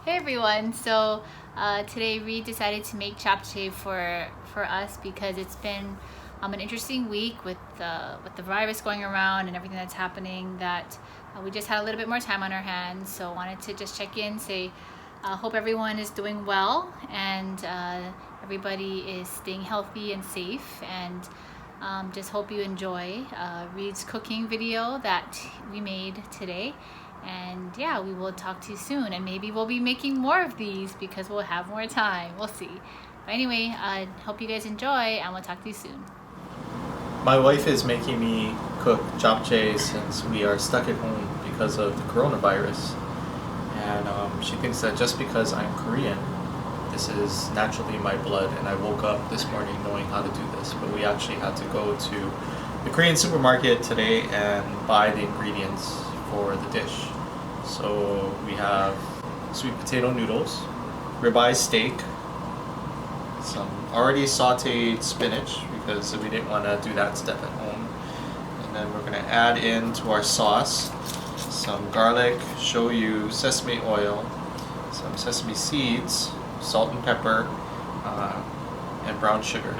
Hey everyone! So today Reid decided to make japchae for us because it's been an interesting week with the virus going around and everything that's happening. That we just had a little bit more time on our hands, so wanted to just check in, say hope everyone is doing well and everybody is staying healthy and safe, and just hope you enjoy Reid's cooking video that we made today. And yeah, we will talk to you soon, and maybe we'll be making more of these because we'll have more time. We'll see. But anyway, I hope you guys enjoy, and we'll talk to you soon. My wife is making me cook japchae since we are stuck at home because of the coronavirus. And she thinks that just because I'm Korean, this is naturally my blood, and I woke up this morning knowing how to do this. But we actually had to go to the Korean supermarket today and buy the ingredients for the dish. So we have sweet potato noodles, ribeye steak, some already sauteed spinach because we didn't want to do that step at home. And then we're going to add into our sauce some garlic, shoyu, sesame oil, some sesame seeds, salt and pepper, and brown sugar.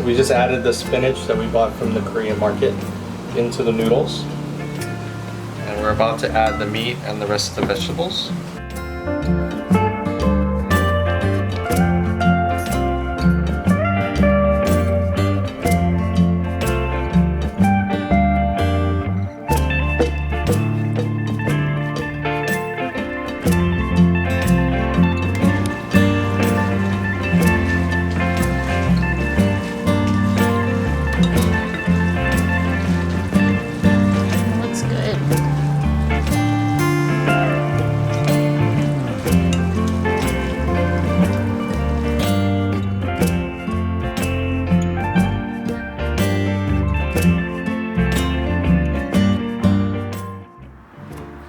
We just added the spinach that we bought from the Korean market into the noodles. And we're about to add the meat and the rest of the vegetables.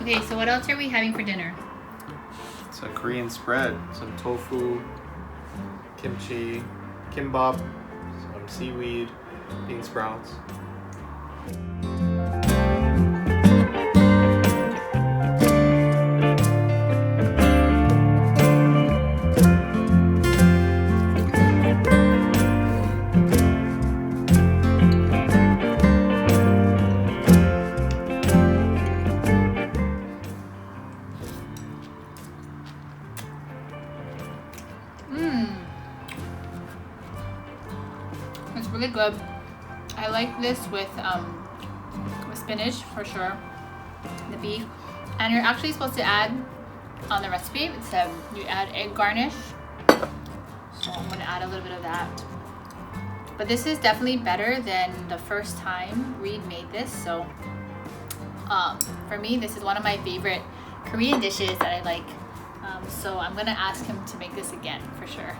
Okay, so what else are we having for dinner? It's a Korean spread. Some tofu, kimchi, kimbap, some seaweed, bean sprouts. really good. I like this with spinach for sure, the beef. And you're actually supposed to add on the recipe, it said you add egg garnish. So I'm gonna add a little bit of that. But this is definitely better than the first time Reid made this. So for me, this is one of my favorite Korean dishes that I like. So I'm gonna ask him to make this again for sure.